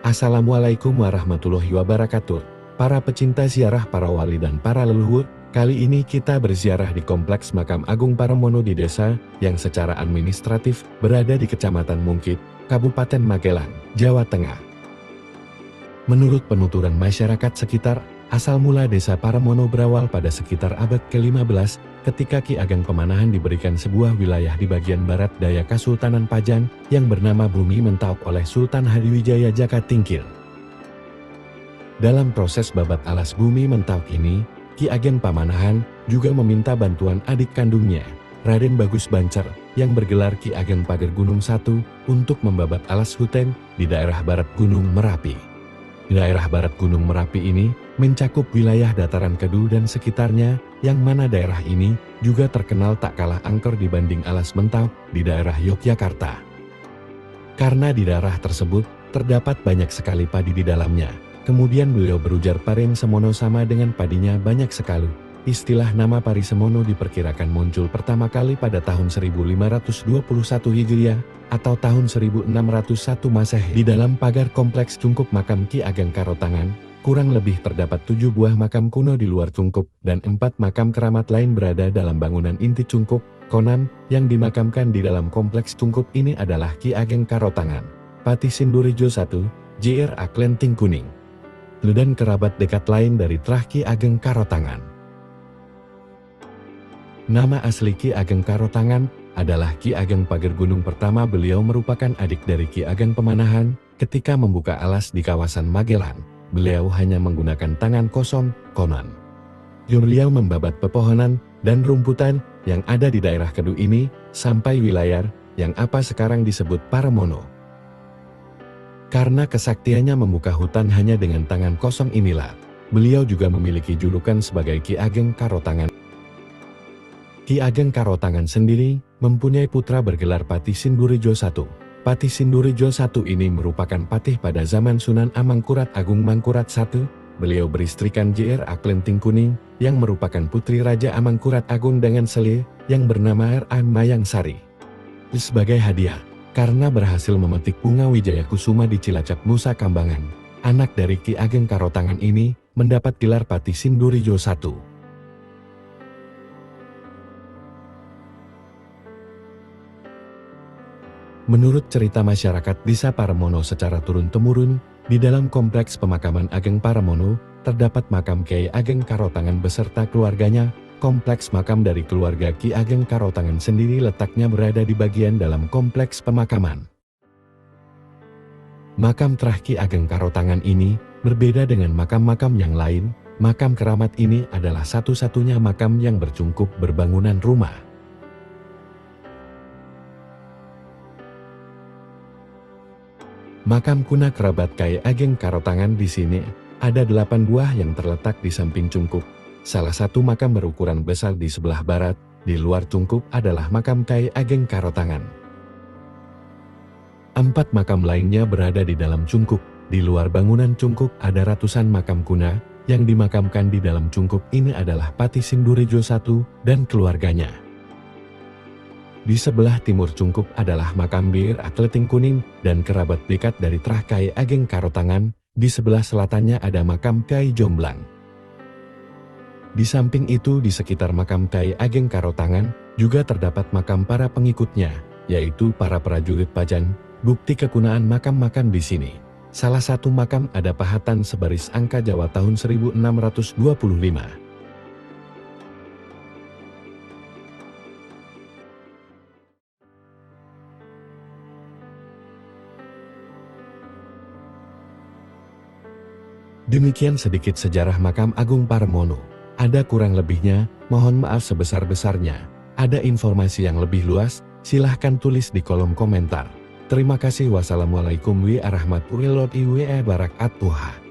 Assalamualaikum warahmatullahi wabarakatuh. Para pecinta ziarah para wali dan para leluhur, kali ini kita berziarah di Kompleks Makam Agung Paramono di desa yang secara administratif berada di Kecamatan Mungkit, Kabupaten Magelang, Jawa Tengah. Menurut penuturan masyarakat sekitar, asal mula desa Paramono berawal pada sekitar abad ke-15 ketika Ki Ageng Pamanahan diberikan sebuah wilayah di bagian barat daya Kasultanan Pajan yang bernama Bumi Mentawai oleh Sultan Hadiwijaya Jaka Tingkir. Dalam proses babat alas Bumi Mentawai ini, Ki Ageng Pamanahan juga meminta bantuan adik kandungnya, Raden Bagus Bancer, yang bergelar Ki Ageng Pager Gunung I untuk membabat alas hutan di daerah barat Gunung Merapi. Daerah barat Gunung Merapi ini mencakup wilayah dataran Kedu dan sekitarnya, yang mana daerah ini juga terkenal tak kalah angker dibanding alas Mentawai di daerah Yogyakarta. Karena di daerah tersebut terdapat banyak sekali padi di dalamnya, kemudian beliau berujar Paring Semono sama dengan padinya banyak sekali. Istilah nama Pari Semono diperkirakan muncul pertama kali pada tahun 1521 Hijriah atau tahun 1601 Masehi. Di dalam pagar kompleks Cungkup makam Ki Ageng Karotangan, kurang lebih terdapat 7 buah makam kuno di luar Cungkup dan 4 makam keramat lain berada dalam bangunan inti Cungkup. Konon, yang dimakamkan di dalam kompleks Cungkup ini adalah Ki Ageng Karotangan, Patih Sindurijo I, Jr. Aklenting Kuning, dan kerabat dekat lain dari Trah Ki Ageng Karotangan. Nama asli Ki Ageng Karotangan adalah Ki Ageng Pager Gunung pertama. Beliau merupakan adik dari Ki Ageng Pamanahan. Ketika membuka alas di kawasan Magelang, beliau hanya menggunakan tangan kosong. Konon, beliau membabat pepohonan dan rumputan yang ada di daerah Kedu ini sampai wilayah yang apa sekarang disebut Paramono. Karena kesaktiannya membuka hutan hanya dengan tangan kosong inilah, beliau juga memiliki julukan sebagai Ki Ageng Karotangan. Ki Ageng Karotangan sendiri mempunyai putra bergelar Patih Sindurijo I. Patih Sindurijo I ini merupakan patih pada zaman Sunan Amangkurat Agung Mangkurat I. Beliau beristrikan Jr. Aklenting Kuning yang merupakan putri Raja Amangkurat Agung dengan selir yang bernama R.A. Mayang Sari. Sebagai hadiah, karena berhasil memetik bunga Wijaya Kusuma di Cilacap Nusa Kambangan, anak dari Ki Ageng Karotangan ini mendapat gelar Patih Sindurijo I. Menurut cerita masyarakat desa Paramono secara turun-temurun, di dalam kompleks pemakaman Ageng Paramono, terdapat makam Kiai Ageng Karotangan beserta keluarganya. Kompleks makam dari keluarga Ki Ageng Karotangan sendiri letaknya berada di bagian dalam kompleks pemakaman. Makam Trah Ki Ageng Karotangan ini berbeda dengan makam-makam yang lain. Makam keramat ini adalah satu-satunya makam yang bercungkup berbangunan rumah. Makam kuno kerabat Kiai Ageng Karotangan di sini ada 8 buah yang terletak di samping Cungkup. Salah satu makam berukuran besar di sebelah barat, di luar Cungkup adalah makam Kiai Ageng Karotangan. 4 makam lainnya berada di dalam Cungkup. Di luar bangunan Cungkup ada ratusan makam kuno. Yang dimakamkan di dalam Cungkup ini adalah Patih Sindurijo I dan keluarganya. Di sebelah timur Cungkup adalah makam Bir Aklenting Kuning dan kerabat dekat dari Trah Kiai Ageng Karotangan. Di sebelah selatannya ada makam Kiai Jomblang. Di samping itu di sekitar makam Kiai Ageng Karotangan juga terdapat makam para pengikutnya, yaitu para prajurit Pajan. Bukti kekunaan makam-makam di sini. Salah satu makam ada pahatan sebaris angka Jawa tahun 1625. Demikian sedikit sejarah makam Agung Paramono. Ada kurang lebihnya, mohon maaf sebesar-besarnya. Ada informasi yang lebih luas, silahkan tulis di kolom komentar. Terima kasih. Wassalamualaikum warahmatullahi wabarakatuh.